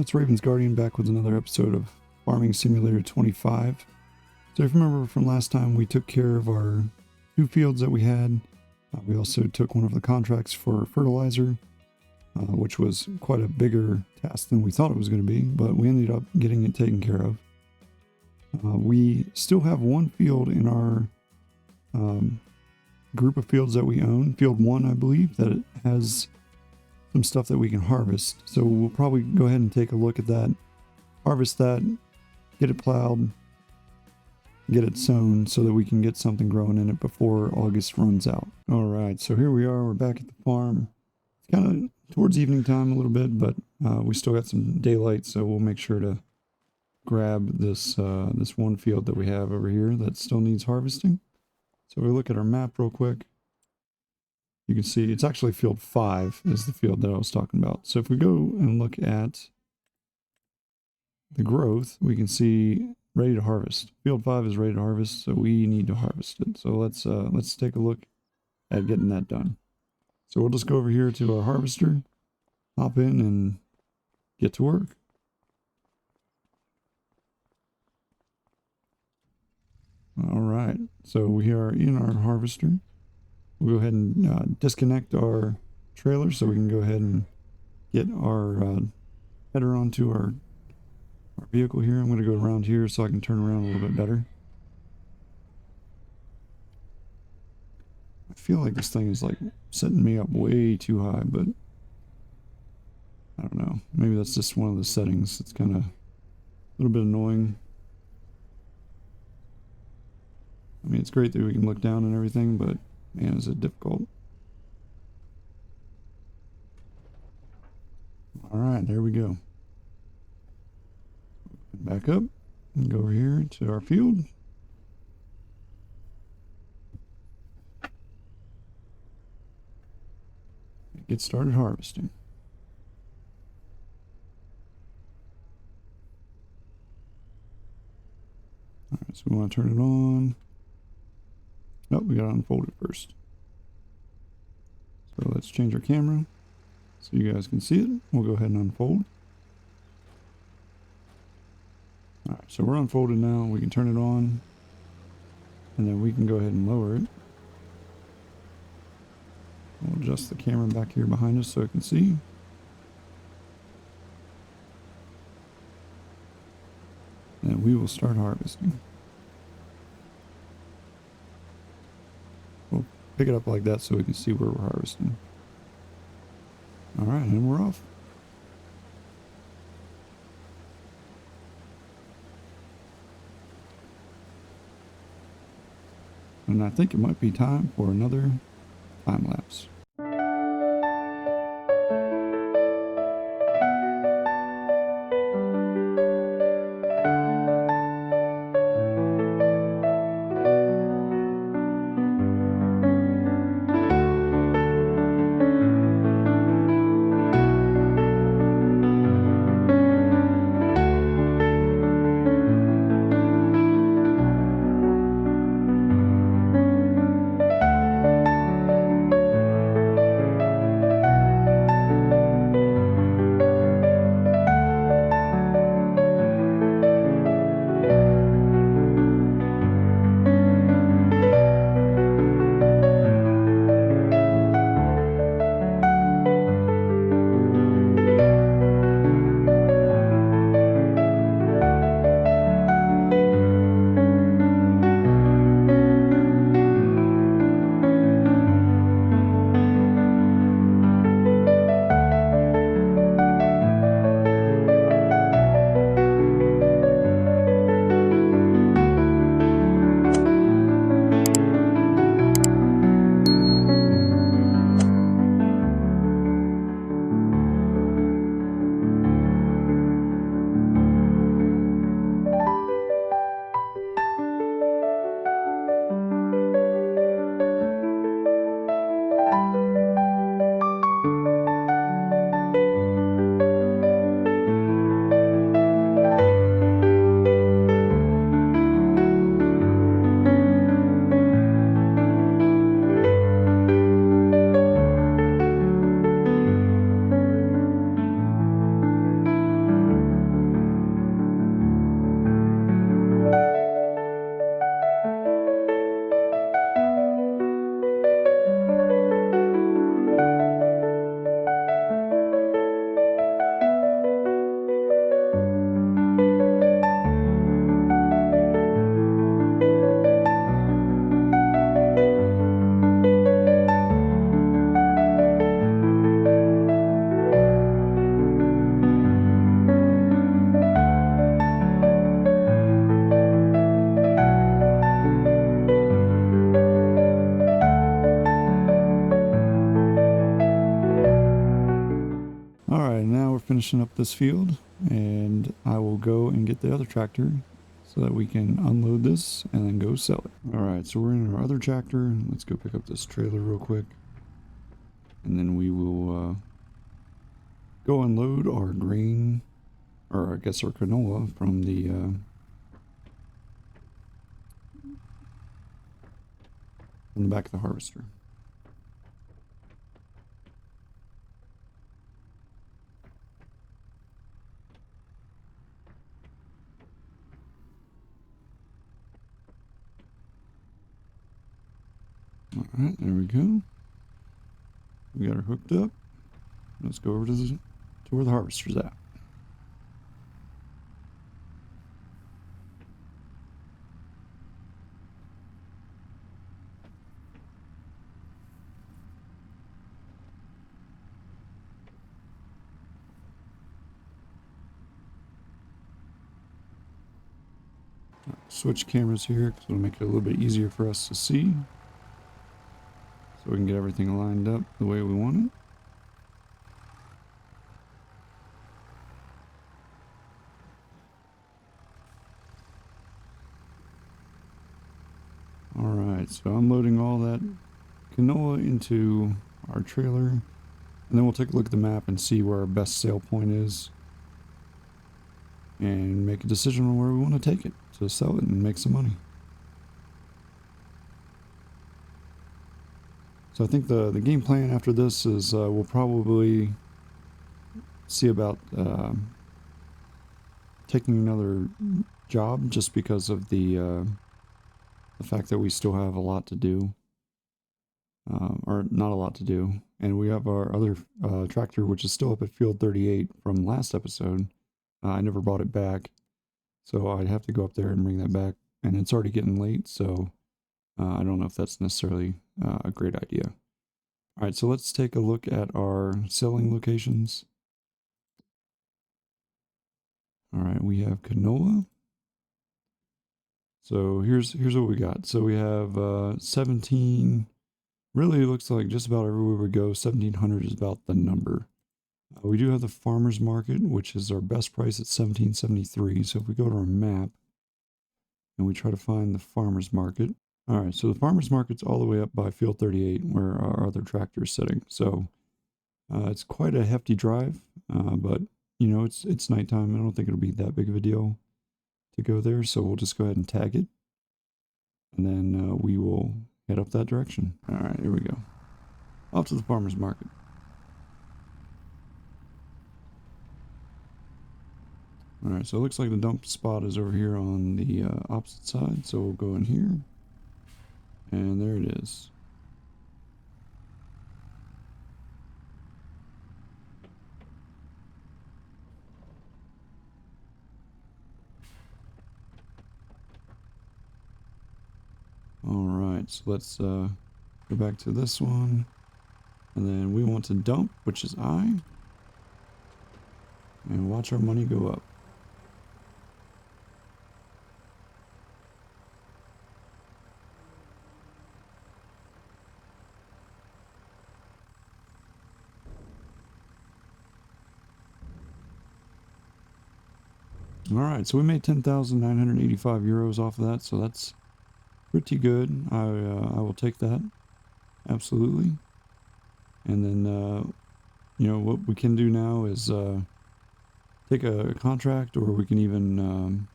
it's Raven's Guardian back with another episode of Farming Simulator 25. So if you remember from last time, we took care of our 2 fields that we had. We also took one of the contracts for fertilizer, which was quite a bigger task than we thought it was going to be, but we ended up getting it taken care of. We still have one field in our group of fields that we own, field 1 I believe, that it has some stuff that we can harvest. So we'll probably go ahead and take a look at that, harvest that, get it plowed, get it sown so that we can get something growing in it before August runs out. All right, so here we are, we're back at the farm. It's kind of towards evening time a little bit, but we still got some daylight, so we'll make sure to grab this this one field that we have over here that still needs harvesting. So if we look at our map real quick, you can see it's actually field 5 is the field that I was talking about. So if we go and look at the growth, we can see ready to harvest. Field 5 is ready to harvest, so we need to harvest it. So let's take a look at getting that done. So we'll just go over here to our harvester, hop in and get to work. All right, so we are in our harvester. We'll go ahead and disconnect our trailer so we can go ahead and get our header onto our vehicle here. I'm going to go around here so I can turn around a little bit better. I feel like this thing is like setting me up way too high, but I don't know. Maybe that's just one of the settings. It's kind of a little bit annoying. I mean, it's great that we can look down and everything, but man, is it difficult. All right, there we go. Back up and go over here to our field. Get started harvesting. All right, so we want to turn it on. Oh, we got to unfold it first. So let's change our camera so you guys can see it. We'll go ahead and unfold. All right, so we're unfolded now. We can turn it on, and then we can go ahead and lower it. We'll adjust the camera back here behind us so it can see. And we will start harvesting. We'll pick it up like that so we can see where we're harvesting. All right, and we're off. And I think it might be time for another time lapse. finishing up this field, and I will go and get the other tractor so that we can unload this and then go sell it. All right, so we're in our other tractor. Let's go pick up this trailer real quick, and then we will go unload our grain, or I guess our canola from the back of the harvester. All right, there we go. We got her hooked up. Let's go over to where the harvester's at. Switch cameras here because it'll make it a little bit easier for us to see, so we can get everything lined up the way we want it. Alright, so I'm loading all that canola into our trailer, and then we'll take a look at the map and see where our best sale point is, and make a decision on where we want to take it to sell it and make some money. So I think the game plan after this is we'll probably see about taking another job, just because of the fact that we still have a lot to do, or not a lot to do, and we have our other tractor, which is still up at field 38 from last episode. I never brought it back, so I'd have to go up there and bring that back, and it's already getting late, so I don't know if that's necessarily a great idea. All right, so let's take a look at our selling locations. All right, we have canola. So here's what we got. So we have 17. Really, it looks like just about everywhere we go, 1,700 is about the number. We do have the farmer's market, which is our best price at 1773. So if we go to our map and we try to find the farmer's market. All right, so the farmer's market's all the way up by field 38 where our other tractor is sitting. So it's quite a hefty drive, but you know, it's nighttime. I don't think it'll be that big of a deal to go there. So we'll just go ahead and tag it, and then we will head up that direction. All right, here we go. Off to the farmer's market. All right, so it looks like the dump spot is over here on the opposite side. So we'll go in here, and there it is. All right, so let's go back to this one, and then we want to dump, which is I, and watch our money go up. All right, so we made 10,985 euros off of that, so that's pretty good. I will take that, absolutely. And then you know what we can do now is take a contract, or we can even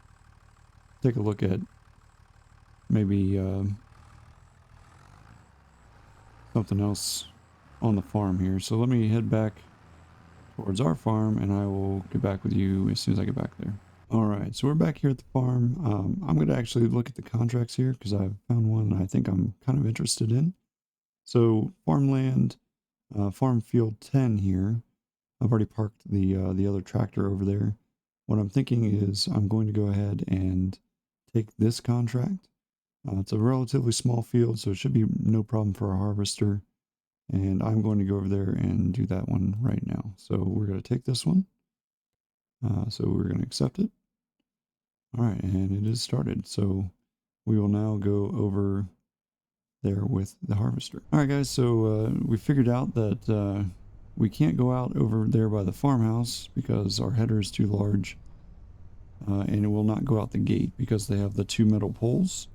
take a look at maybe something else on the farm here. So let me head back towards our farm, and I will get back with you as soon as I get back there. All right, so we're back here at the farm. I'm going to actually look at the contracts here because I've found one I think I'm kind of interested in. So farmland, farm field 10 here. I've already parked the other tractor over there. What I'm thinking is I'm going to go ahead and take this contract. It's a relatively small field, so it should be no problem for a harvester. And I'm going to go over there and do that one right now. So we're going to take this one. So we're going to accept it. All right, and it is started. So we will now go over there with the harvester. All right, guys, so we figured out that we can't go out over there by the farmhouse because our header is too large, and it will not go out the gate because they have the 2 metal poles.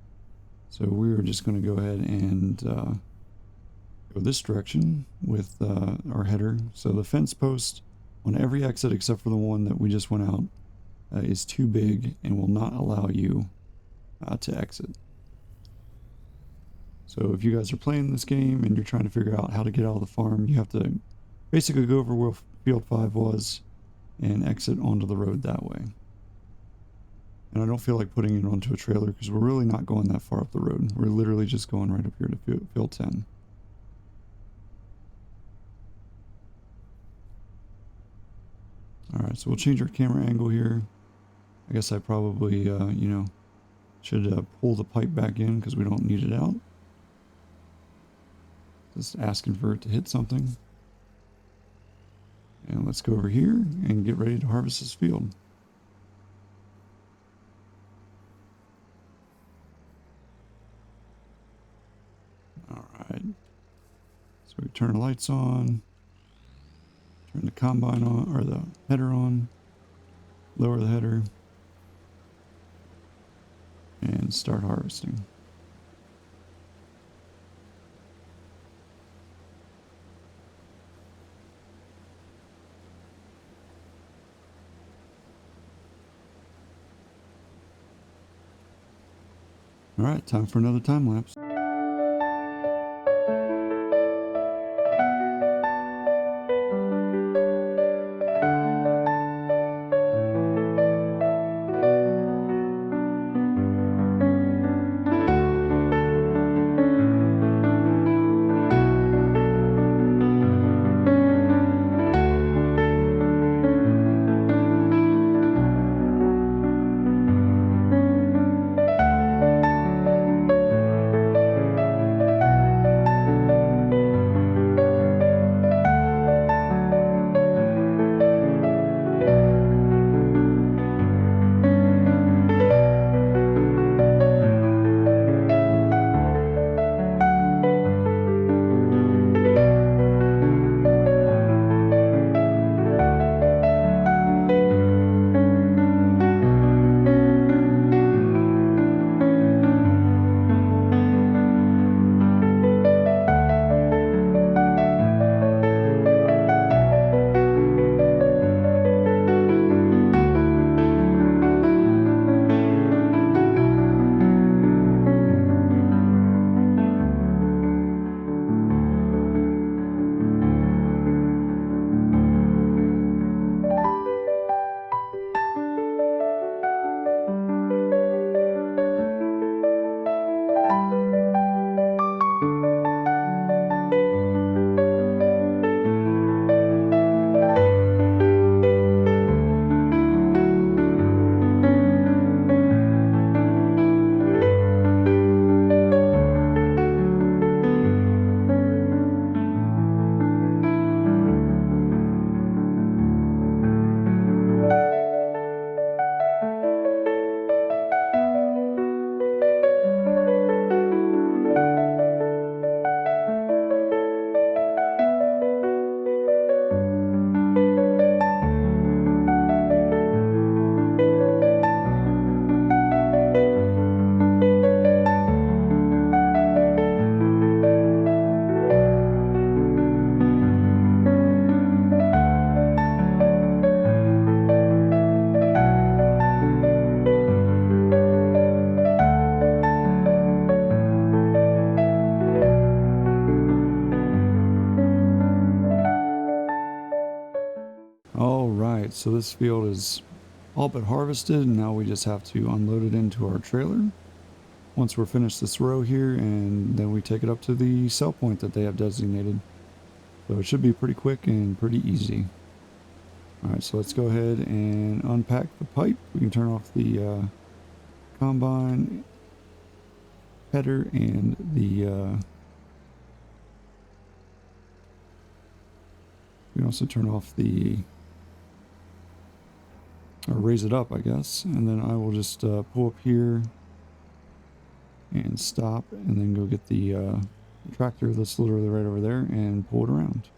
So we're just going to go ahead and go this direction with our header. So the fence post on every exit except for the one that we just went out is too big and will not allow you to exit. So if you guys are playing this game and you're trying to figure out how to get out of the farm, you have to basically go over where field 5 was and exit onto the road that way. And I don't feel like putting it onto a trailer because we're really not going that far up the road. We're literally just going right up here to field 10. Alright, so we'll change our camera angle here. I guess I probably, you know, should pull the pipe back in because we don't need it out. Just asking for it to hit something. And let's go over here and get ready to harvest this field. Alright. So we turn the lights on. Turn the combine on, or the header on. Lower the header. And start harvesting. Alright, time for another time lapse. Alright, so this field is all but harvested, and now we just have to unload it into our trailer once we're finished this row here, and then we take it up to the sell point that they have designated. So it should be pretty quick and pretty easy. Alright, so let's go ahead and unpack the pipe. We can turn off the combine header and the we can also turn off the, or raise it up, I guess, and then I will just pull up here and stop, and then go get the tractor that's literally right over there and pull it around.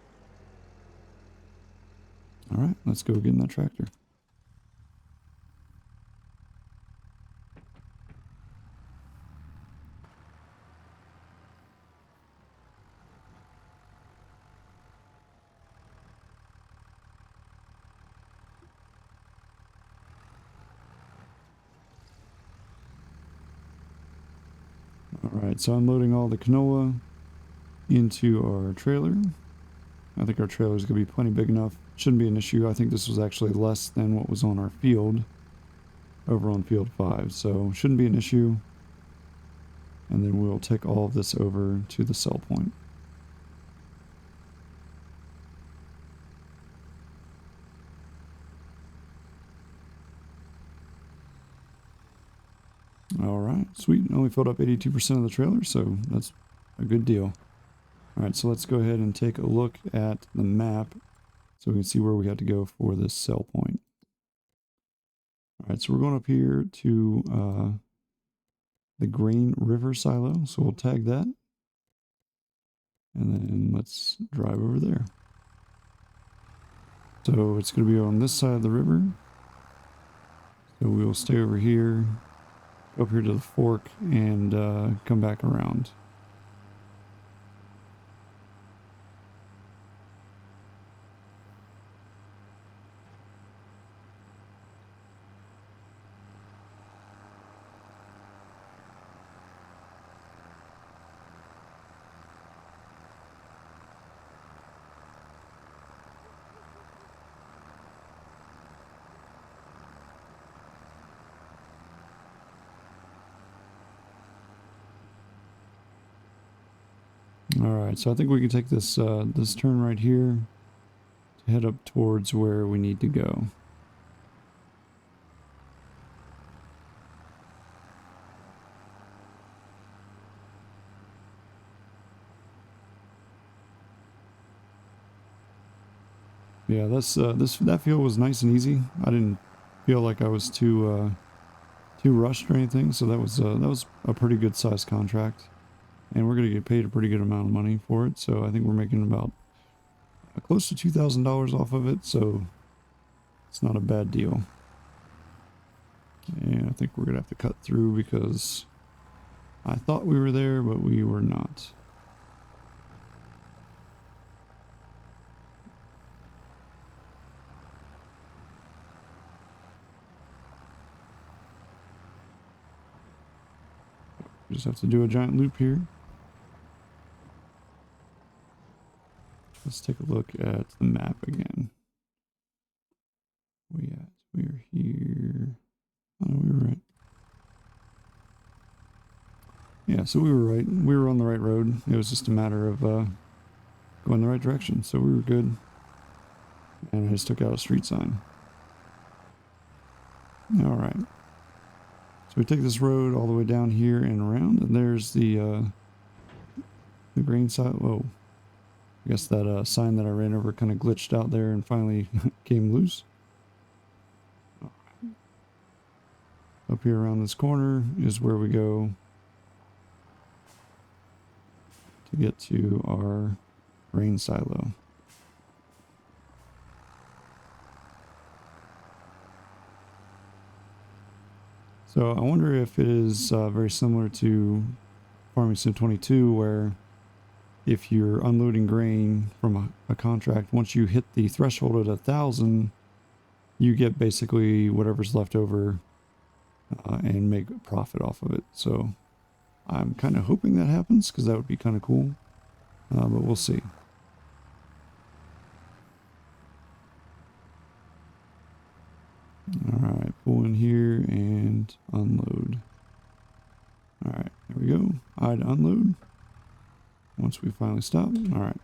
All right, let's go get in that tractor. All right, so I'm loading all the canola into our trailer. I think our trailer is going to be plenty big enough. Shouldn't be an issue. I think this was actually less than what was on our field over on field 5, so shouldn't be an issue. And then we'll take all of this over to the sell point. All right, sweet. Only filled up 82% of the trailer, so that's a good deal. All right, so let's go ahead and take a look at the map so we can see where we had to go for this sell point. All right, so we're going up here to the Grain River silo, so we'll tag that. And then let's drive over there. So it's going to be on this side of the river. So we will stay over here, go up here to the fork, and come back around. All right, so I think we can take this this turn right here to head up towards where we need to go. Yeah, that field was nice and easy. I didn't feel like I was too rushed or anything, so that was a pretty good sized contract, and we're gonna get paid a pretty good amount of money for it. So I think we're making about close to $2,000 off of it, so it's not a bad deal. And I think we're gonna have to cut through because I thought we were there, but we were not. We just have to do a giant loop here. Let's take a look at the map again. We are here. Oh, no, we were right. Yeah, so we were right. We were on the right road. It was just a matter of going the right direction. So we were good. And I just took out a street sign. All right. So we take this road all the way down here and around, and there's the grain side. Whoa. I guess that sign that I ran over kind of glitched out there and finally came loose. Up here around this corner is where we go to get to our grain silo. So I wonder if it is very similar to Farming Sim 22, where if you're unloading grain from a contract, once you hit the threshold at 1,000, you get basically whatever's left over and make a profit off of it. So I'm kind of hoping that happens because that would be kind of cool, but we'll see. All right, pull in here and unload. All right, there we go. I'd unload once we finally stop. All right.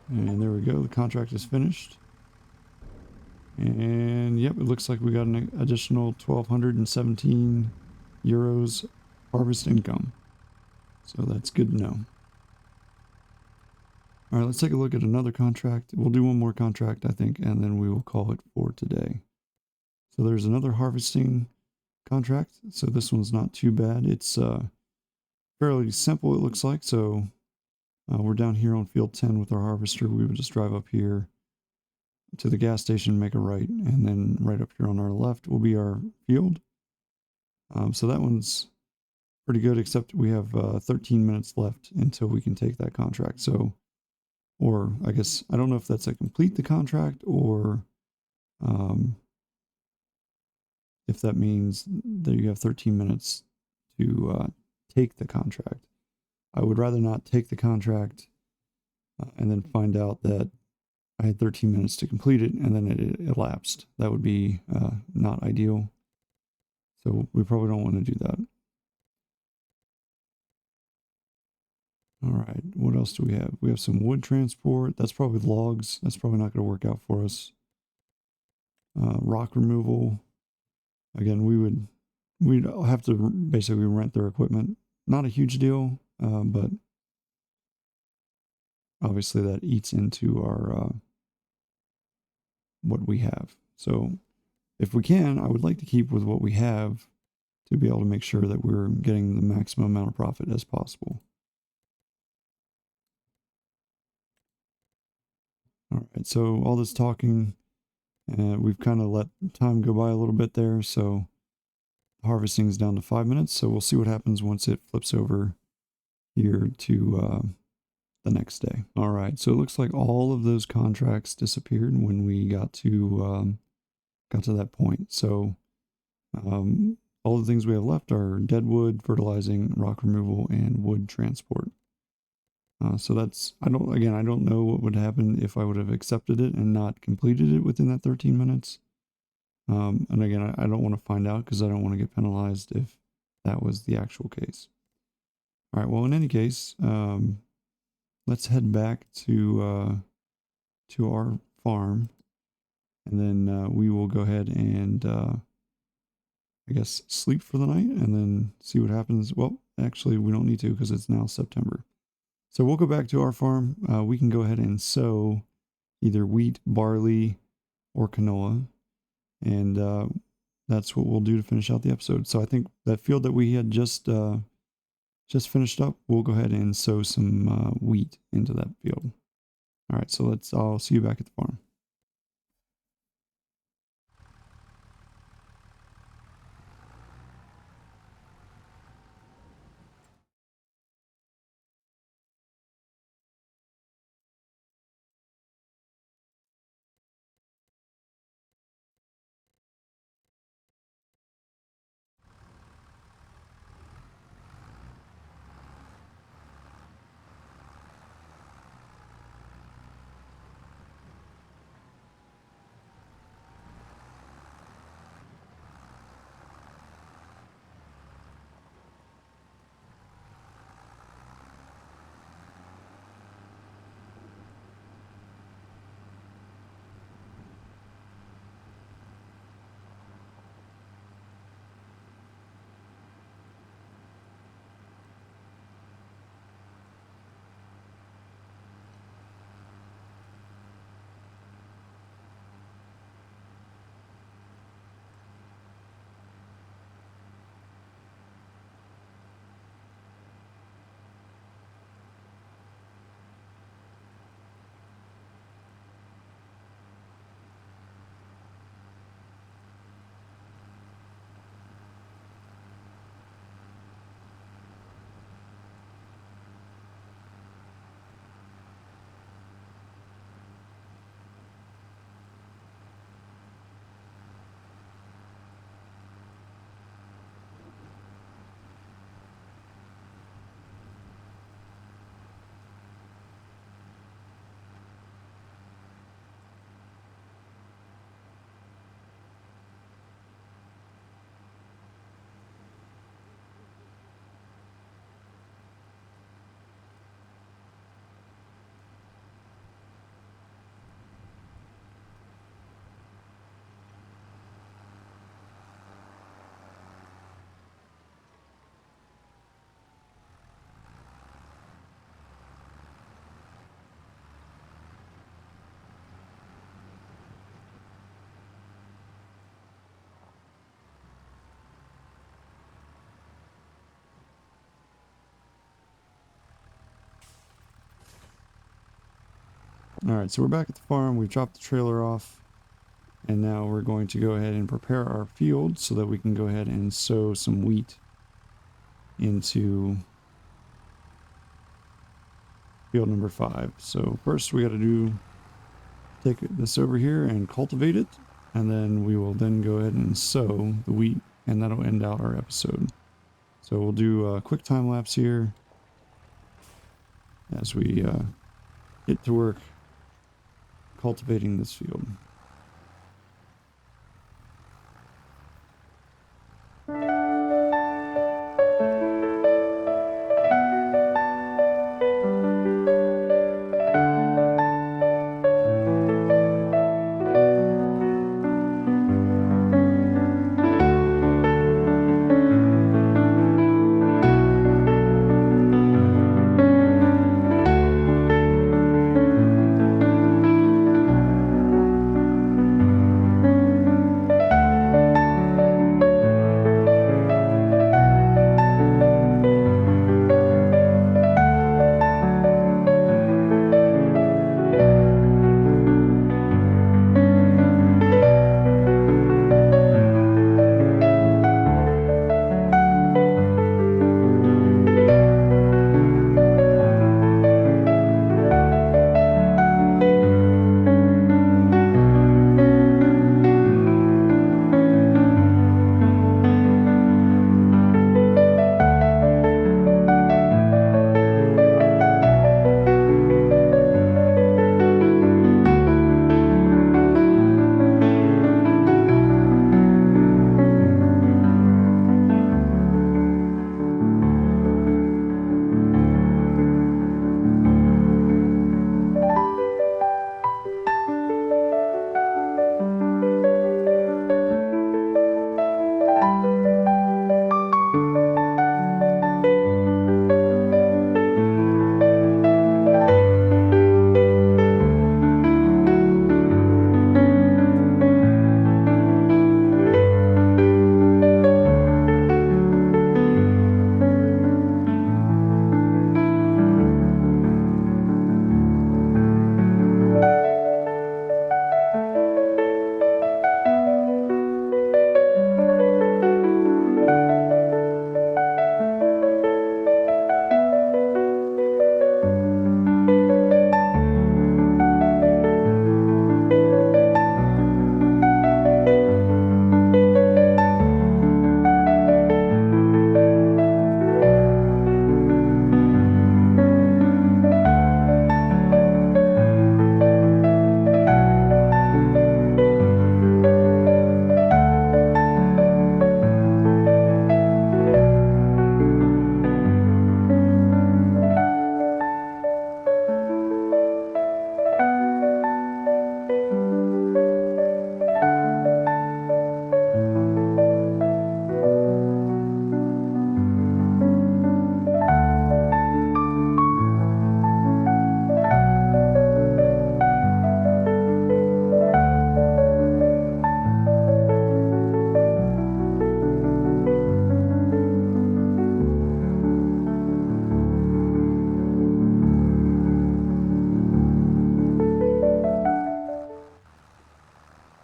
And there we go. The contract is finished. And yep, it looks like we got an additional 1,217 euros harvest income. So that's good to know. All right, let's take a look at another contract. We'll do one more contract, I think, and then we will call it for today. So there's another harvesting contract. So this one's not too bad. It's fairly simple, it looks like. So we're down here on field 10 with our harvester. We would just drive up here to the gas station, make a right, and then right up here on our left will be our field. So that one's pretty good, except we have 13 minutes left until we can take that contract. So, or I guess, I don't know if that's a complete the contract or if that means that you have 13 minutes to take the contract. I would rather not take the contract and then find out that I had 13 minutes to complete it and then it elapsed. That would be not ideal. So we probably don't want to do that. All right, what else do we have? We have some wood transport. That's probably logs. That's probably not going to work out for us. Rock removal. Again, we'd have to basically rent their equipment. Not a huge deal, but obviously that eats into our what we have. So if we can, I would like to keep with what we have to be able to make sure that we're getting the maximum amount of profit as possible. All right, so all this talking, we've kind of let time go by a little bit there, so harvesting is down to 5 minutes, so we'll see what happens once it flips over here to the next day. All right, so it looks like all of those contracts disappeared when we got to that point. So all the things we have left are dead wood, fertilizing, rock removal, and wood transport. So that's, I don't know what would happen if I would have accepted it and not completed it within that 13 minutes. And again, I don't want to find out because I don't want to get penalized if that was the actual case. All right, well, in any case, let's head back to our farm, and then we will go ahead and I guess sleep for the night and then see what happens. Well, actually, we don't need to because it's now September. So we'll go back to our farm. We can go ahead and sow either wheat, barley, or canola. And that's what we'll do to finish out the episode. So I think that field that we had just finished up, we'll go ahead and sow some wheat into that field. All right, so I'll see you back at the farm. Alright, so we're back at the farm. We've dropped the trailer off. And now we're going to go ahead and prepare our field so that we can go ahead and sow some wheat into field number 5. So first we got to take this over here and cultivate it. And then we will then go ahead and sow the wheat, and that'll end out our episode. So we'll do a quick time lapse here as we get to work cultivating this field.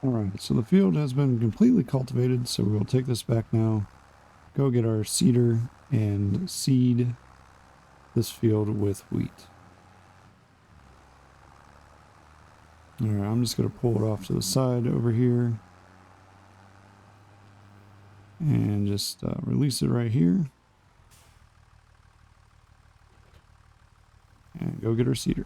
Alright, so the field has been completely cultivated, so we'll take this back now, go get our seeder, and seed this field with wheat. Alright, I'm just going to pull it off to the side over here, and just release it right here, and go get our seeder.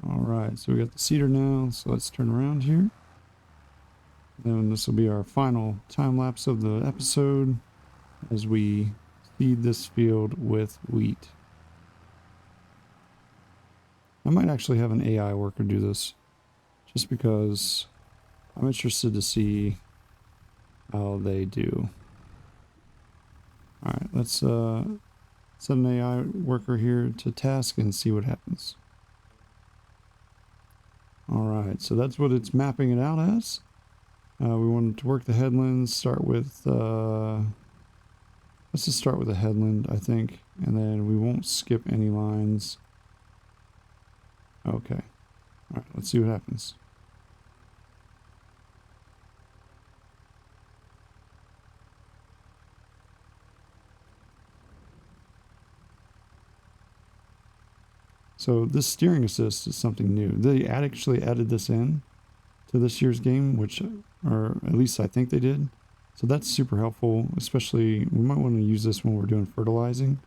Alright, so we got the seeder now, so let's turn around here. Then this will be our final time lapse of the episode as we seed this field with wheat. I might actually have an AI worker do this, just because I'm interested to see how they do. All right, let's set an AI worker here to task and see what happens. All right, so that's what it's mapping it out as. We wanted to work the headlands, start with, let's just start with a headland, I think, and then we won't skip any lines. Okay. All right, let's see what happens. So this steering assist is something new. They actually added this in to this year's game, which, or at least I think they did. So that's super helpful, especially we might want to use this when we're doing fertilizing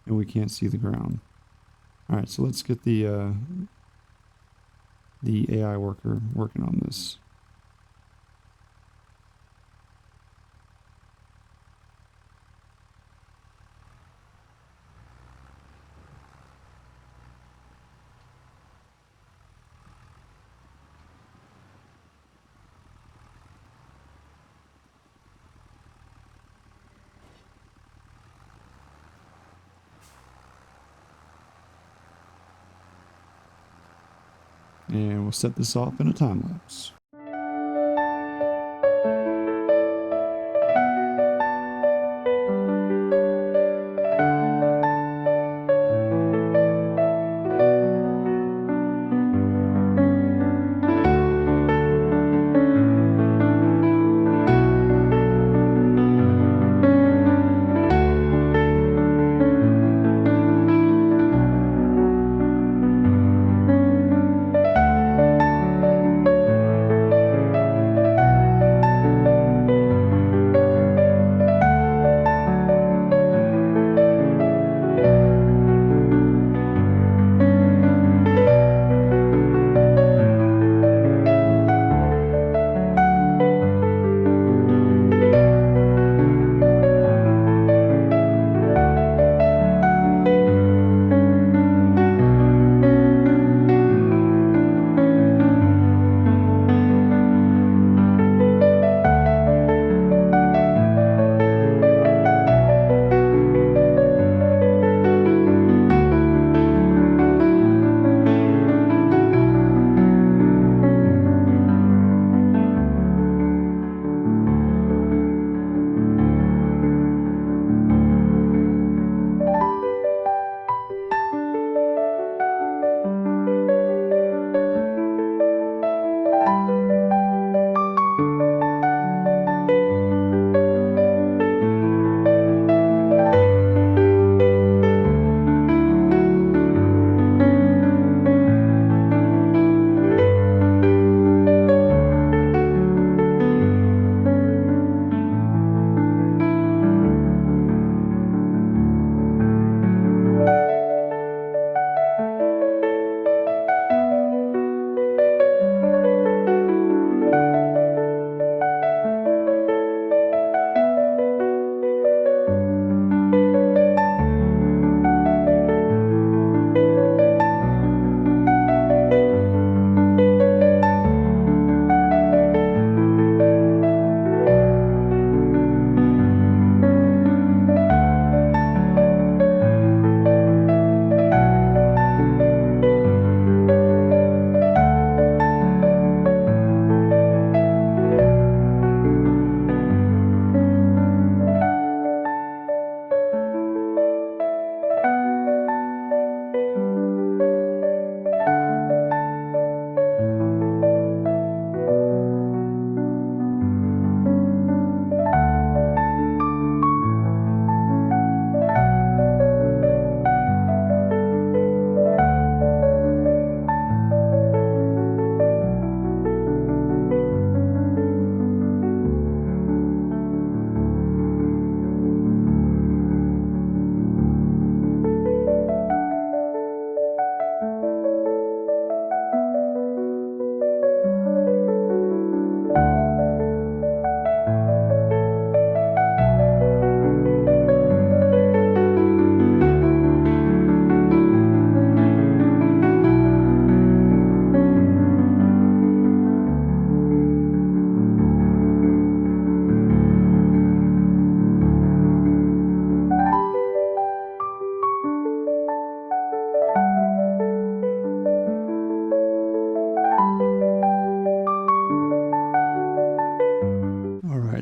and we can't see the ground. All right, so let's get the AI worker working on this. And we'll set this off in a time lapse.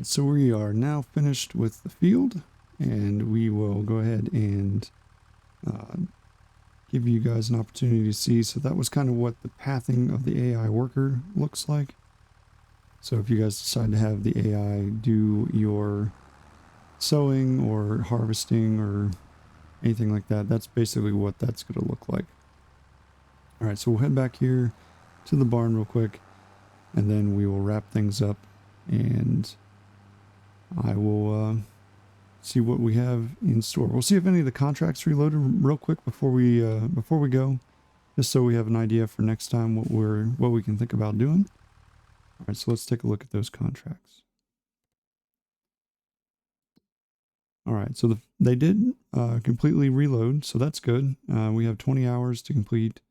so we are now finished with the field, and we will go ahead and give you guys an opportunity to see. So that was kind of what the pathing of the AI worker looks like. So if you guys decide to have the AI do your sowing or harvesting or anything like that, that's basically what that's going to look like. All right, so we'll head back here to the barn real quick, and then we will wrap things up, and I will see what we have in store. We'll see if any of the contracts reloaded real quick before we go, just so we have an idea for next time what we can think about doing. All right, so let's take a look at those contracts. All right, so they did completely reload, so that's good. We have 20 hours to complete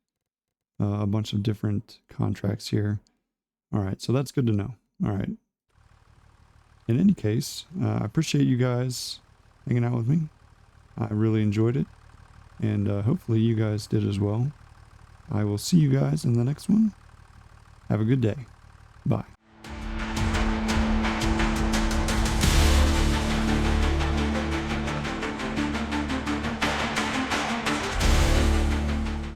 a bunch of different contracts here. All right, so that's good to know. All right. In any case, I appreciate you guys hanging out with me. I really enjoyed it, and hopefully you guys did as well. I will see you guys in the next one. Have a good day. Bye.